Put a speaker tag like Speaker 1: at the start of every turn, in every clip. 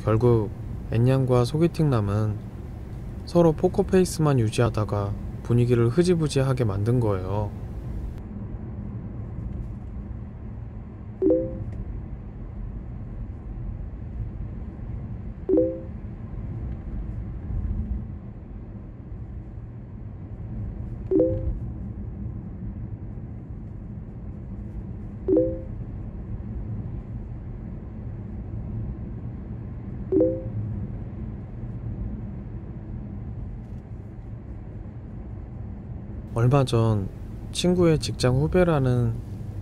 Speaker 1: 결국 N양과 소개팅남은 서로 포커페이스만 유지하다가 분위기를 흐지부지하게 만든 거예요. 얼마 전 친구의 직장 후배라는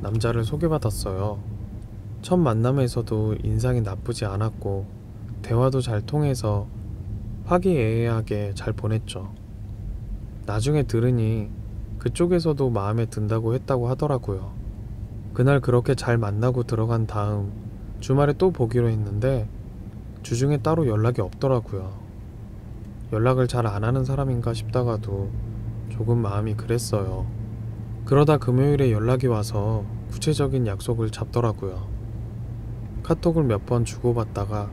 Speaker 1: 남자를 소개받았어요. 첫 만남에서도 인상이 나쁘지 않았고 대화도 잘 통해서 화기애애하게 잘 보냈죠. 나중에 들으니 그쪽에서도 마음에 든다고 했다고 하더라고요. 그날 그렇게 잘 만나고 들어간 다음 주말에 또 보기로 했는데 주중에 따로 연락이 없더라고요. 연락을 잘 안 하는 사람인가 싶다가도 조금 마음이 그랬어요. 그러다 금요일에 연락이 와서 구체적인 약속을 잡더라고요. 카톡을 몇 번 주고받다가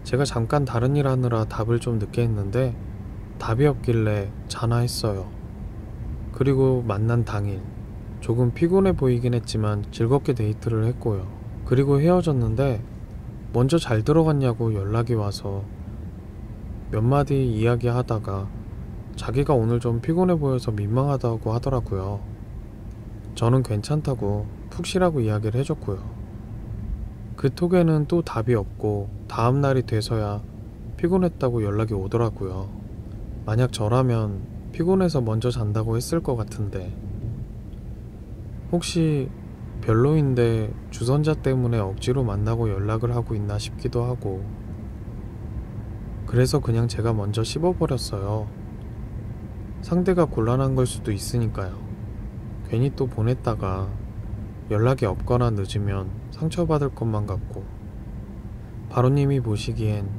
Speaker 1: 제가 잠깐 다른 일 하느라 답을 좀 늦게 했는데 답이 없길래 전화했어요. 그리고 만난 당일 조금 피곤해 보이긴 했지만 즐겁게 데이트를 했고요. 그리고 헤어졌는데 먼저 잘 들어갔냐고 연락이 와서 몇 마디 이야기하다가 자기가 오늘 좀 피곤해 보여서 민망하다고 하더라고요. 저는 괜찮다고 푹 쉬라고 이야기를 해줬고요. 그 톡에는 또 답이 없고 다음 날이 돼서야 피곤했다고 연락이 오더라고요. 만약 저라면 피곤해서 먼저 잔다고 했을 것 같은데 혹시 별로인데 주선자 때문에 억지로 만나고 연락을 하고 있나 싶기도 하고 그래서 그냥 제가 먼저 씹어버렸어요. 상대가 곤란한 걸 수도 있으니까요. 괜히 또 보냈다가 연락이 없거나 늦으면 상처받을 것만 같고. 바로님이 보시기엔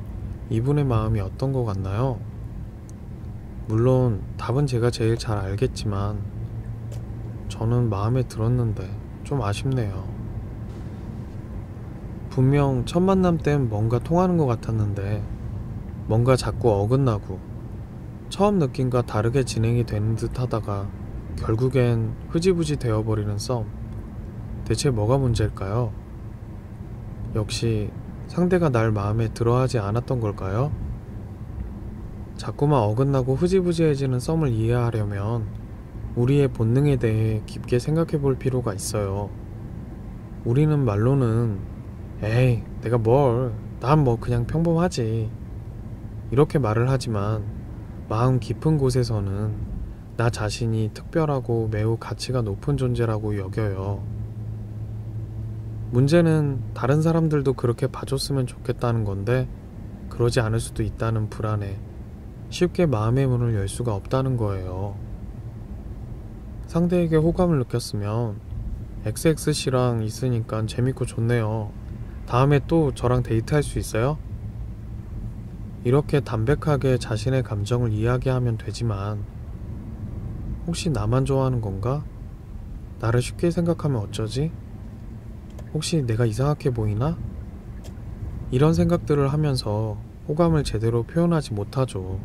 Speaker 1: 이분의 마음이 어떤 것 같나요? 물론 답은 제가 제일 잘 알겠지만 저는 마음에 들었는데 좀 아쉽네요. 분명 첫 만남 땐 뭔가 통하는 것 같았는데 뭔가 자꾸 어긋나고 처음 느낌과 다르게 진행이 되는 듯 하다가 결국엔 흐지부지 되어버리는 썸. 대체 뭐가 문제일까요? 역시 상대가 날 마음에 들어하지 않았던 걸까요? 자꾸만 어긋나고 흐지부지해지는 썸을 이해하려면 우리의 본능에 대해 깊게 생각해 볼 필요가 있어요. 우리는 말로는 에이 내가 뭘, 난 뭐 그냥 평범하지 이렇게 말을 하지만 마음 깊은 곳에서는 나 자신이 특별하고 매우 가치가 높은 존재라고 여겨요. 문제는 다른 사람들도 그렇게 봐줬으면 좋겠다는 건데 그러지 않을 수도 있다는 불안에 쉽게 마음의 문을 열 수가 없다는 거예요. 상대에게 호감을 느꼈으면 XX씨랑 있으니까 재밌고 좋네요. 다음에 또 저랑 데이트할 수 있어요? 이렇게 담백하게 자신의 감정을 이야기하면 되지만 혹시 나만 좋아하는 건가? 나를 쉽게 생각하면 어쩌지? 혹시 내가 이상하게 보이나? 이런 생각들을 하면서 호감을 제대로 표현하지 못하죠.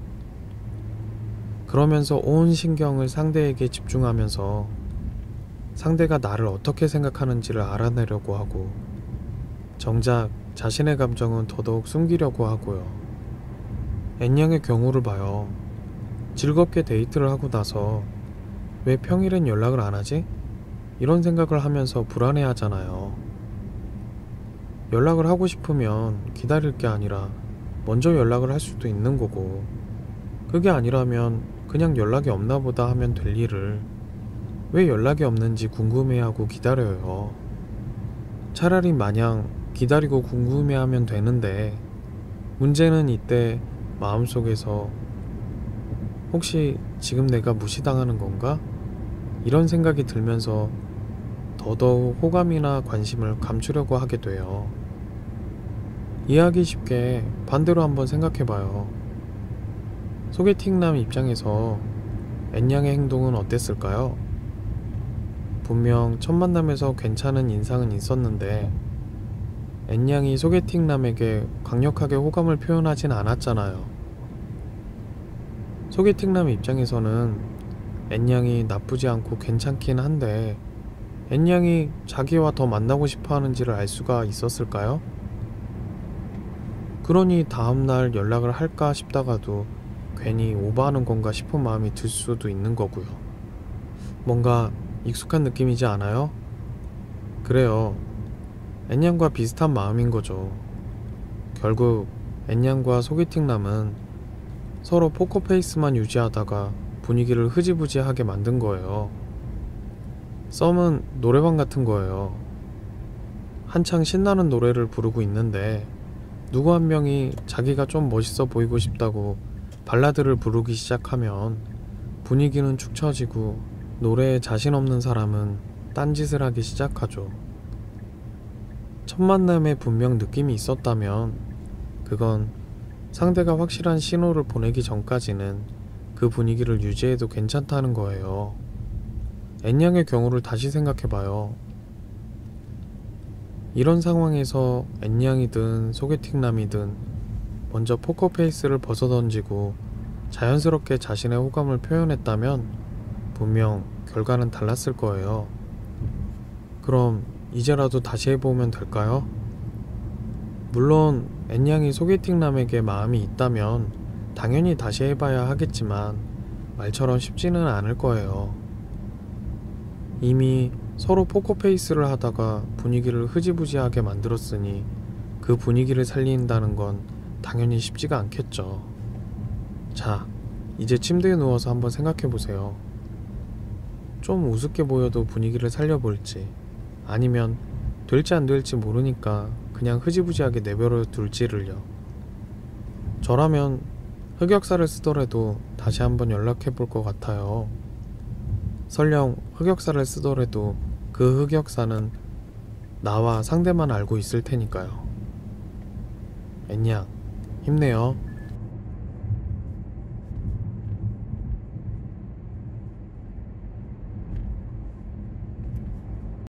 Speaker 1: 그러면서 온 신경을 상대에게 집중하면서 상대가 나를 어떻게 생각하는지를 알아내려고 하고 정작 자신의 감정은 더더욱 숨기려고 하고요. N양의 경우를 봐요. 즐겁게 데이트를 하고 나서 왜 평일엔 연락을 안 하지? 이런 생각을 하면서 불안해하잖아요. 연락을 하고 싶으면 기다릴 게 아니라 먼저 연락을 할 수도 있는 거고 그게 아니라면 그냥 연락이 없나 보다 하면 될 일을 왜 연락이 없는지 궁금해하고 기다려요. 차라리 마냥 기다리고 궁금해하면 되는데 문제는 이때 마음속에서 혹시 지금 내가 무시당하는 건가? 이런 생각이 들면서 더더욱 호감이나 관심을 감추려고 하게 돼요. 이해하기 쉽게 반대로 한번 생각해봐요. 소개팅남 입장에서 N양의 행동은 어땠을까요? 분명 첫 만남에서 괜찮은 인상은 있었는데 N양이 소개팅남에게 강력하게 호감을 표현하진 않았잖아요. 소개팅남 입장에서는 N양이 나쁘지 않고 괜찮긴 한데 N양이 자기와 더 만나고 싶어 하는지를 알 수가 있었을까요? 그러니 다음날 연락을 할까 싶다가도 괜히 오버하는 건가 싶은 마음이 들 수도 있는 거고요. 뭔가 익숙한 느낌이지 않아요? 그래요. N양과 비슷한 마음인 거죠. 결국 N양과 소개팅남은 서로 포커페이스만 유지하다가 분위기를 흐지부지하게 만든 거예요. 썸은 노래방 같은 거예요. 한창 신나는 노래를 부르고 있는데 누구 한 명이 자기가 좀 멋있어 보이고 싶다고 발라드를 부르기 시작하면 분위기는 축 처지고 노래에 자신 없는 사람은 딴짓을 하기 시작하죠. 첫 만남에 분명 느낌이 있었다면 그건 상대가 확실한 신호를 보내기 전까지는 그 분위기를 유지해도 괜찮다는 거예요. N양의 경우를 다시 생각해봐요. 이런 상황에서 N양이든 소개팅남이든 먼저 포커페이스를 벗어던지고 자연스럽게 자신의 호감을 표현했다면 분명 결과는 달랐을 거예요. 그럼 이제라도 다시 해보면 될까요? 물론 N양이 소개팅남에게 마음이 있다면 당연히 다시 해봐야 하겠지만 말처럼 쉽지는 않을 거예요. 이미 서로 포커페이스를 하다가 분위기를 흐지부지하게 만들었으니 그 분위기를 살린다는 건 당연히 쉽지가 않겠죠. 자, 이제 침대에 누워서 한번 생각해보세요. 좀 우습게 보여도 분위기를 살려볼지, 아니면 될지 안 될지 모르니까 그냥 흐지부지하게 내버려 둘지를요. 저라면 흑역사를 쓰더라도 다시 한번 연락해볼 것 같아요. 설령 흑역사를 쓰더라도 그 흑역사는 나와 상대만 알고 있을 테니까요. N양, 힘내요.